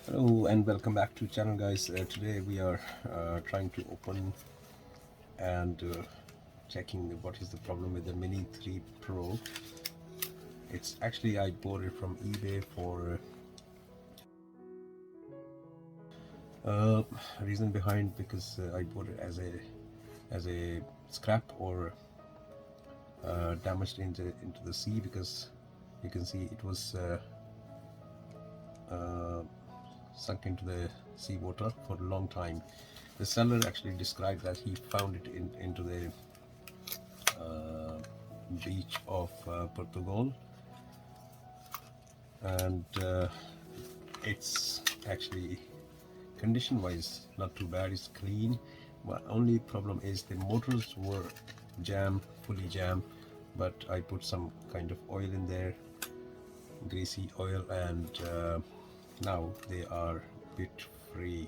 Hello and welcome back to channel, guys. Today we are trying to open and checking what is the problem with the Mini 3 Pro. It's actually, I bought it from eBay for reason behind, because I bought it as a scrap or damaged into the sea, because you can see it was sunk into the seawater for a long time. The seller actually described that he found it into the beach of Portugal, and it's actually condition wise not too bad. It's clean, but only problem is the motors were fully jammed, but I put some kind of oil in there, greasy oil, and now they are a bit free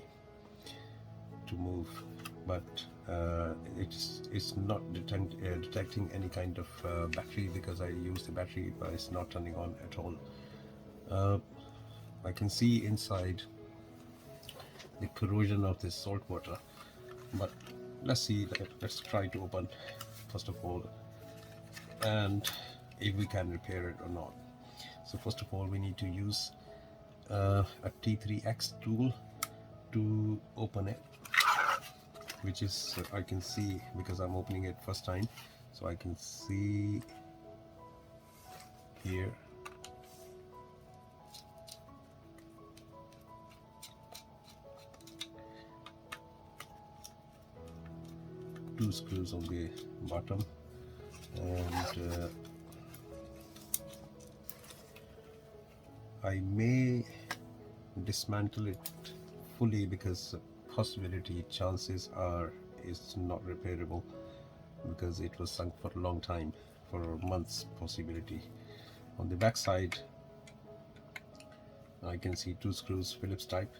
to move, but it's not detecting any kind of battery, because I use the battery, but it's not turning on at all. I can see inside the corrosion of this salt water, but let's see. Let's try to open first of all, and if we can repair it or not. So first of all, we need to use a T3X tool to open it, which is I can see, because I'm opening it first time, so I can see here two screws on the bottom, and I may dismantle it fully, because chances are it's not repairable, because it was sunk for a long time, for months possibility. On the back side I can see two screws, Phillips type.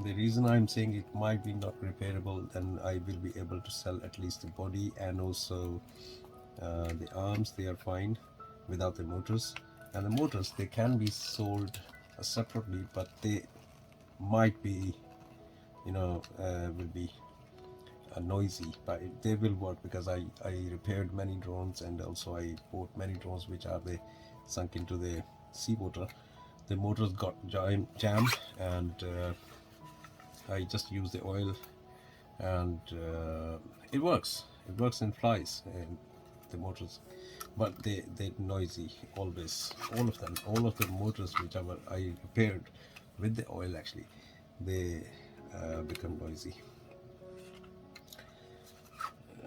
The reason I'm saying it might be not repairable, then I will be able to sell at least the body, and also the arms, they are fine without the motors. And the motors, they can be sold separately, but they might be, will be noisy, but they will work, because I repaired many drones, and also I bought many drones which are sunk into the seawater. The motors got jammed, and I just use the oil, and it works. It works and flies, the motors, but they're noisy always. All of the motors which I repaired with the oil, actually, they become noisy.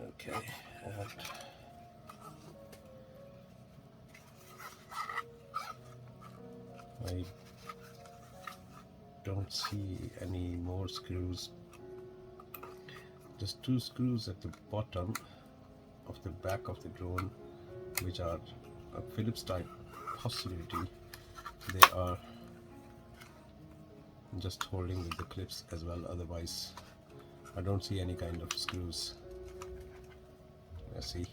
Okay, and I don't see any more screws, just two screws at the bottom of the back of the drone, which are a Phillips type possibility. They are just holding with the clips as well, otherwise I don't see any kind of screws. Let's see,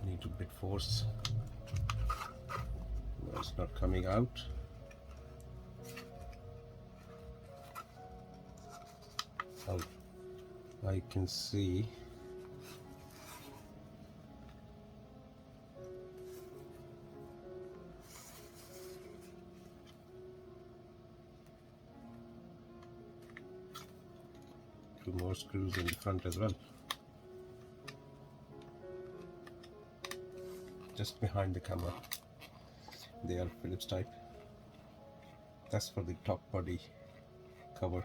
need to bit force. No, it's not coming out. Oh, I can see two more screws in the front as well, just behind the camera. They are Phillips type. That's for the top body cover.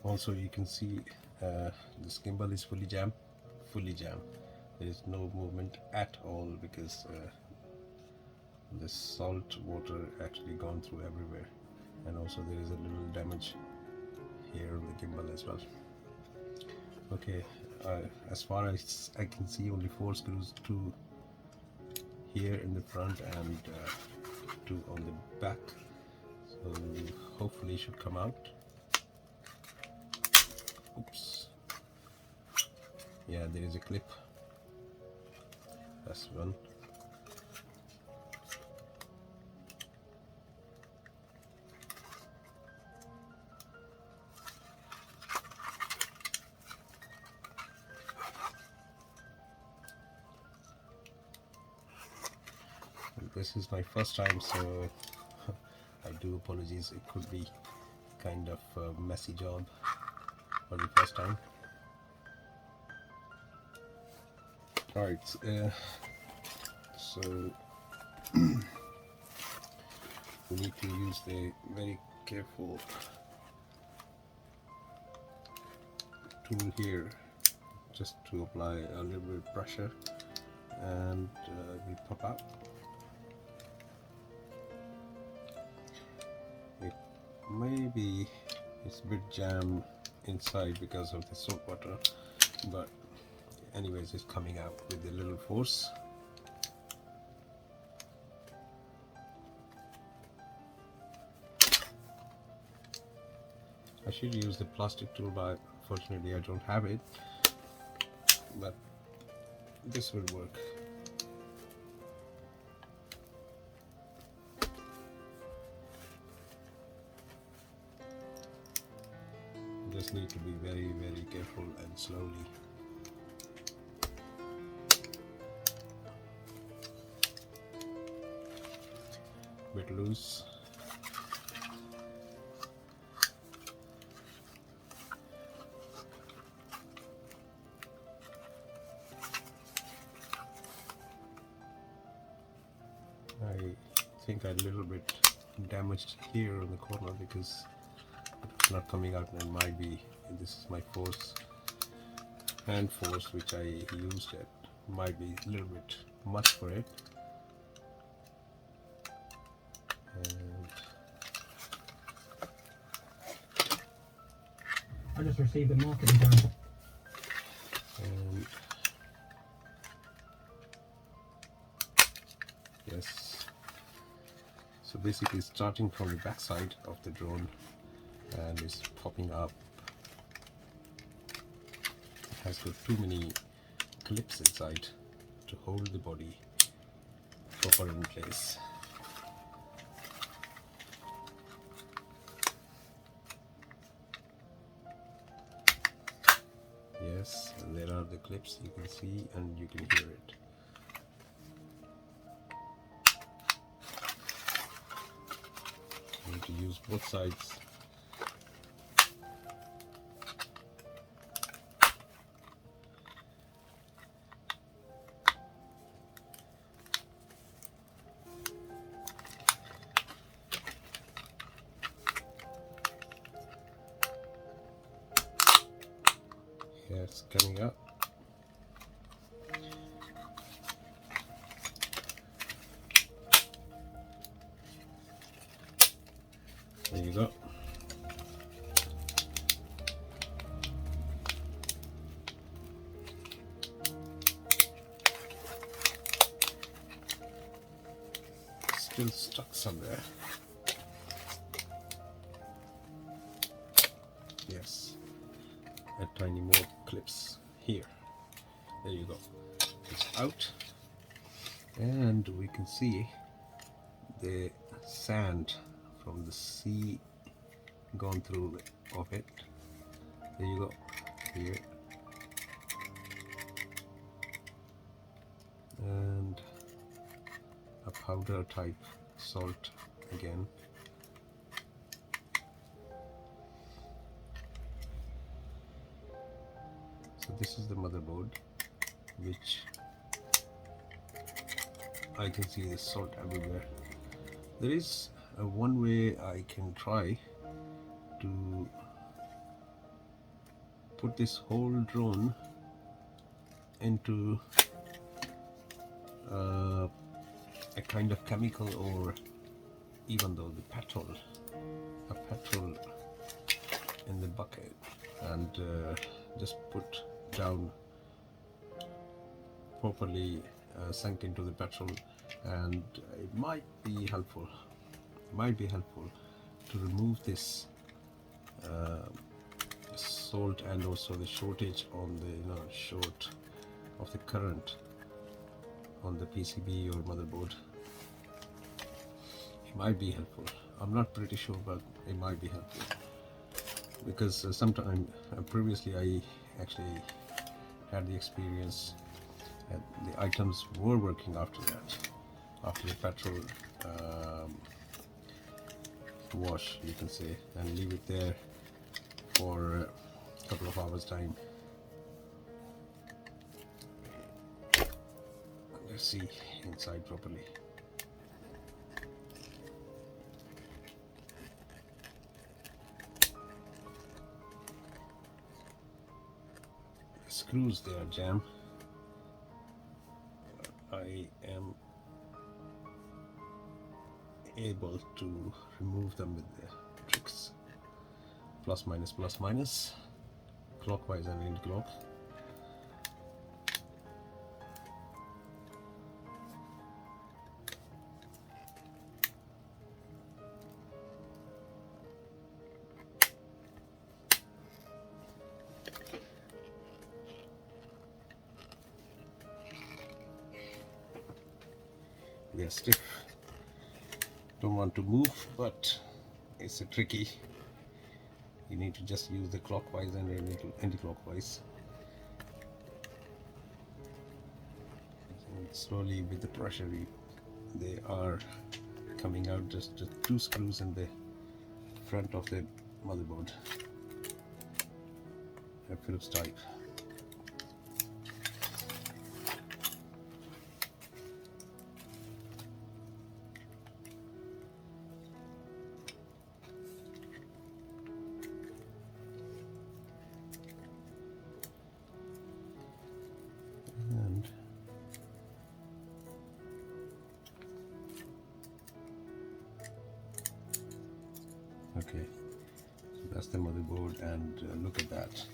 Also, you can see this gimbal is fully jammed. There is no movement at all, because the salt water actually gone through everywhere, and also there is a little damage here on the gimbal as well. Okay, as far as I can see, only four screws, two here in the front and 2 on the back, so hopefully it should come out. Oops, yeah, there is a clip. That's one. This is my first time, so I do apologize. It could be kind of a messy job for the first time. Alright, so we need to use the very careful tool here just to apply a little bit of pressure, and we pop out. It maybe it's a bit jam inside because of the salt water, but anyways it's coming out with a little force. I should use the plastic tool, but fortunately I don't have it, but this will work. Just need to be very, very careful and slowly. Bit loose. I think I a little bit damaged here on the corner because it's not coming out, and might be this is my hand force which I used. It might be a little bit much for it. And I just received a marketing grant. And yes, so basically starting from the back side of the drone and it's popping up. It has got too many clips inside to hold the body proper in place. Yes, and there are the clips you can see and you can hear it. You need to use both sides. Yeah, it's coming up. There you go. Still stuck somewhere. Yes. Add tiny more clips here. There you go. It's out, and we can see the sand from the sea gone through of it. There you go. Here. And a powder type salt again. So this is the motherboard, which I can see the salt everywhere. There is one way I can try to put this whole drone into a kind of chemical, or even though the petrol, a petrol in the bucket, and just put down properly sunk into the petrol, and it might be helpful. To remove this salt and also the shortage on the short of the current on the PCB or motherboard. It might be helpful. I'm not pretty sure, but it might be helpful, because sometime previously I actually had the experience that the items were working after that, after the petrol wash, you can say, and leave it there for a couple of hours time. Let's see inside properly. The screws, they are jam. I am able to remove them with the tricks, plus minus, clockwise and anti-clock. They are stiff, don't want to move, but it's a tricky. You need to just use the clockwise and anti-clockwise. And slowly with the pressure, they are coming out. Just 2 screws in the front of the motherboard, a Phillips type. And okay, so that's the motherboard, and look at that.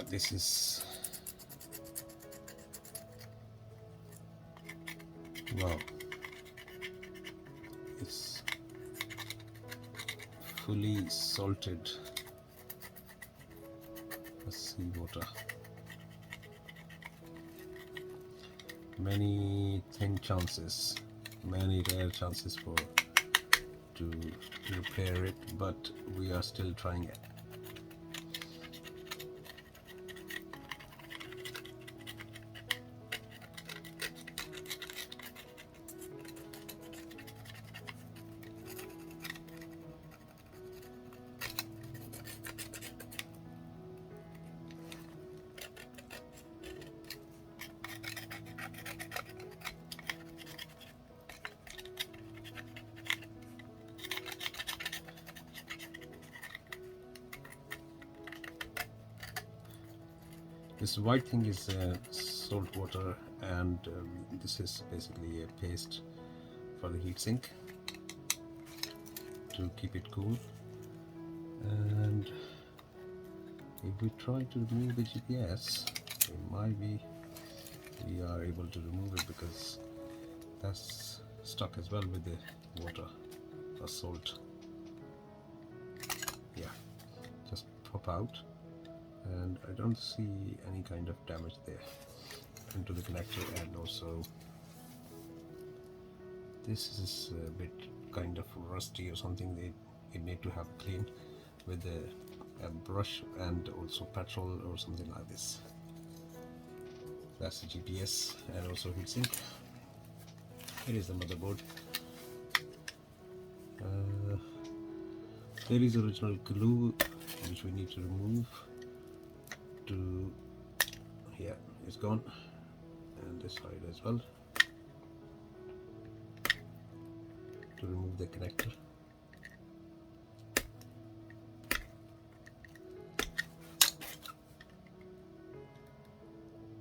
This is, wow, it's fully salted seawater. Many rare chances to repair it, but we are still trying it. This white thing is salt water, and this is basically a paste for the heatsink to keep it cool. And if we try to remove the GPS, it might be we are able to remove it, because that's stuck as well with the water or salt. Yeah, just pop out, and I don't see any kind of damage there into the connector. And also this is a bit kind of rusty or something. It need to have cleaned with a brush and also petrol or something like this. That's the GPS and also heatsink. Here is the motherboard. There is original glue which we need to remove. Yeah, it's gone, and this side as well, to remove the connector.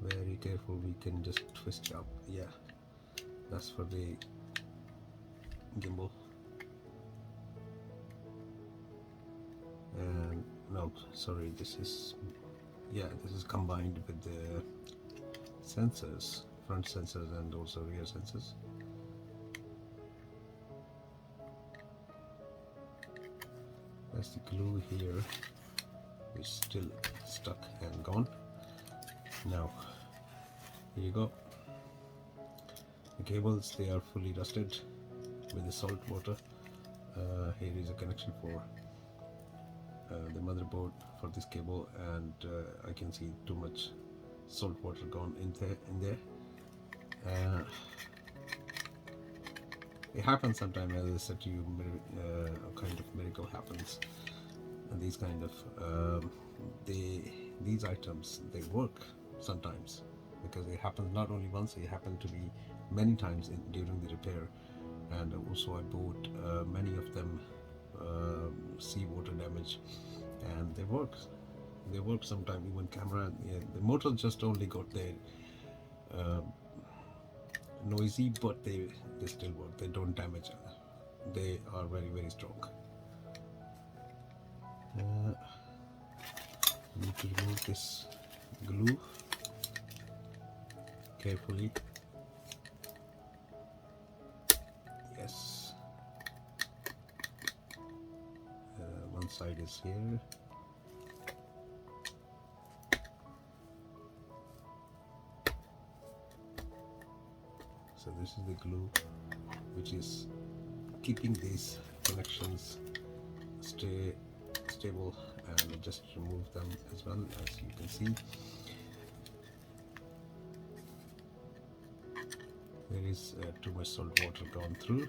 Very careful, we can just twist up. Yeah, that's for the gimbal. And no, sorry, this is, yeah, this is combined with the sensors, front sensors and also rear sensors. That's the glue here, is still stuck and gone. Now here you go. The cables, they are fully rusted with the salt water. Here is a connection for the motherboard for this cable, and I can see too much salt water gone in there. It happens sometimes, as I said to you, a kind of miracle happens, and these kind of these items, they work sometimes, because it happens not only once, it happened to me many times during the repair. And also I bought many of them seawater damage, and they work sometimes. Even camera, the motor just only got their noisy, but they still work. They don't damage. They are very, very strong. Need to remove this glue carefully. Yes. One side is here. So this is the glue which is keeping these connections stable, and I just remove them as well, as you can see. There is too much salt water gone through.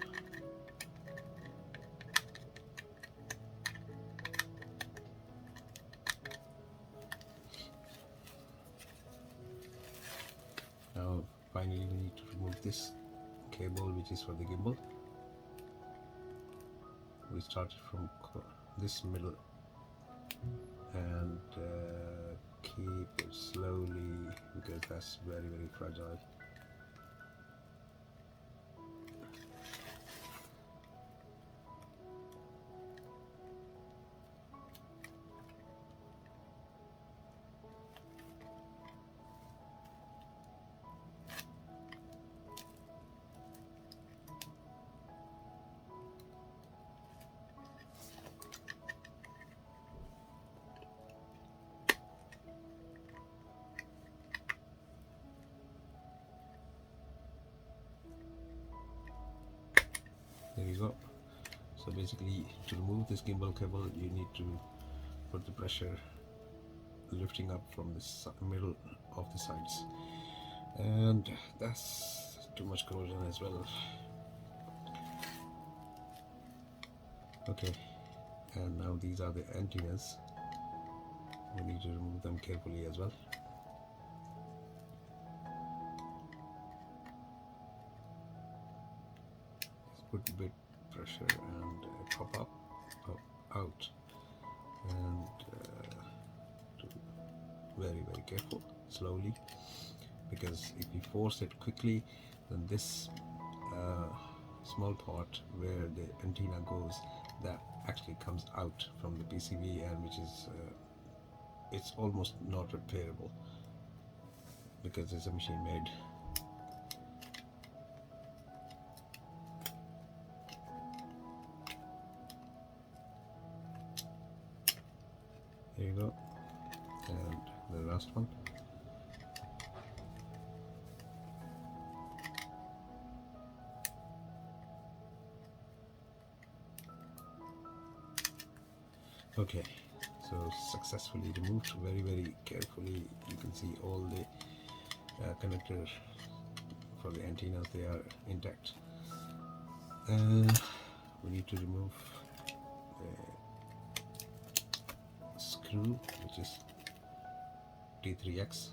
Now finally we need to remove this cable which is for the gimbal. We started from this middle, and keep it slowly, because that's very, very fragile. There you go. So basically, to remove this gimbal cable, you need to put the pressure lifting up from the middle of the sides, and that's too much corrosion as well. Okay, and now these are the antennas. We need to remove them carefully as well. Put a bit pressure and pop up, pop out, and very, very careful, slowly, because if you force it quickly, then this small part where the antenna goes, that actually comes out from the PCB, and which is it's almost not repairable, because it's a machine made. There you go, and the last one. Okay, so successfully removed, very, very carefully. You can see all the connectors for the antennas, they are intact. We need to remove the screw, which is T3X.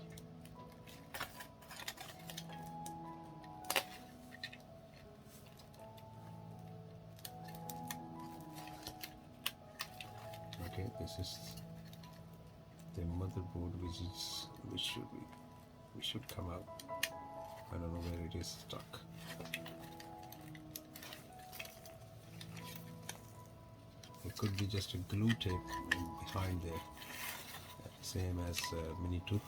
Okay, this is the motherboard, which should come out. I don't know where it is stuck. It could be just a glue tape behind there, same as Mini 2.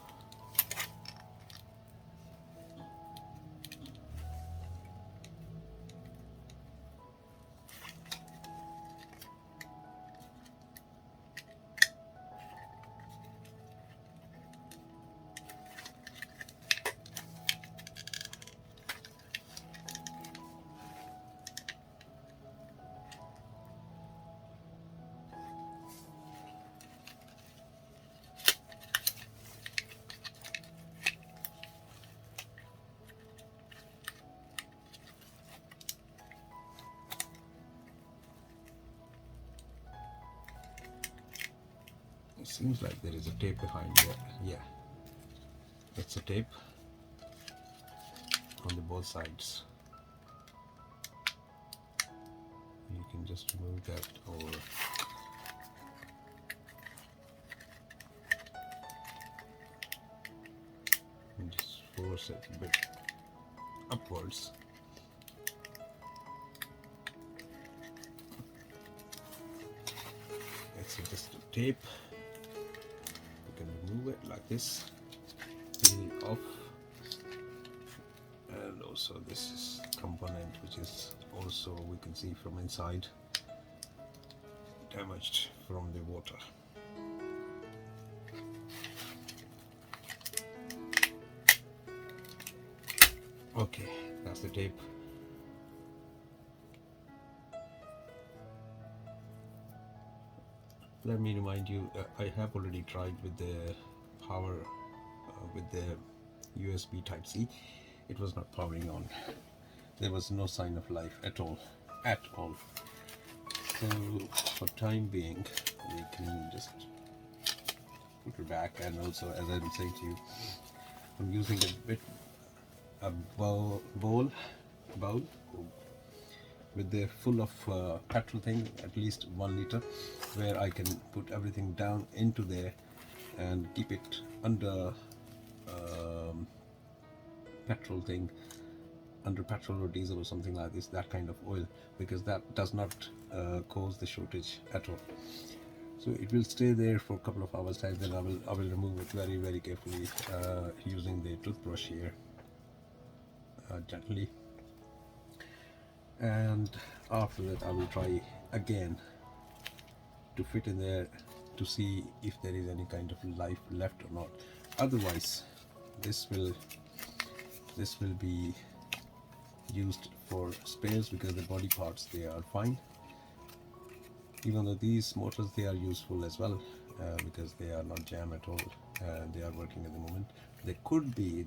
seems like there is a tape behind there. Yeah, it's a tape on the both sides. You can just remove that, or and just force it a bit upwards. It's just a tape. You can remove it like this, peel it off, and also this is component which is also, we can see from inside, damaged from the water. Okay, that's the tape. Let me remind you, I have already tried with the power, with the USB type C. It was not powering on. There was no sign of life at all. So for time being, we can just put it back. And also, as I'm saying to you, I'm using a bowl with the full of petrol thing, at least 1 liter, where I can put everything down into there and keep it under petrol thing, under petrol or diesel or something like this, that kind of oil, because that does not cause the shortage at all. So it will stay there for a couple of hours time, then I will remove it very, very carefully using the toothbrush here, gently. And after that I will try again to fit in there to see if there is any kind of life left or not. Otherwise this will be used for spares, because the body parts, they are fine. Even though these motors, they are useful as well, because they are not jammed at all, they are working at the moment. They could be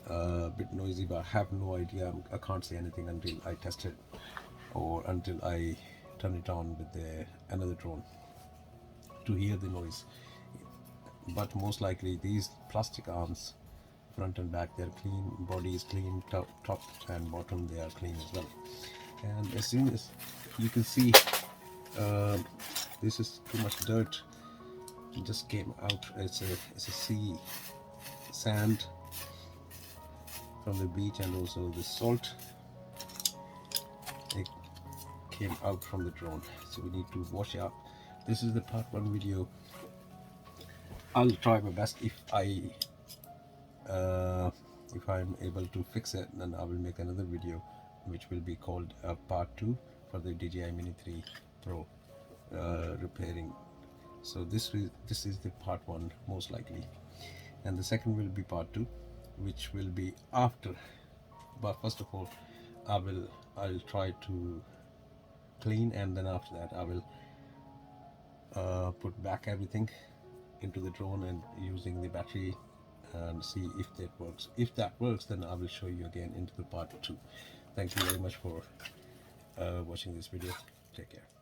a bit noisy, but I have no idea. I can't say anything until I test it, or until I turn it on with another drone to hear the noise. But most likely these plastic arms, front and back, they're clean, body is clean, top and bottom, they are clean as well. And as soon as you can see, this is too much dirt, it just came out. It's a sea sand from the beach, and also the salt, it came out from the drone, so we need to wash it up. This is the part 1 video. I'll try my best. If I'm able to fix it, then I will make another video which will be called part 2 for the DJi Mini 3 Pro repairing. So this is the part 1 most likely, and the second will be part 2, which will be after. But first of all, I'll try to clean, and then after that I will put back everything into the drone and using the battery, and see if that works. If that works, then I will show you again into the part 2. Thank you very much for watching this video. Take care.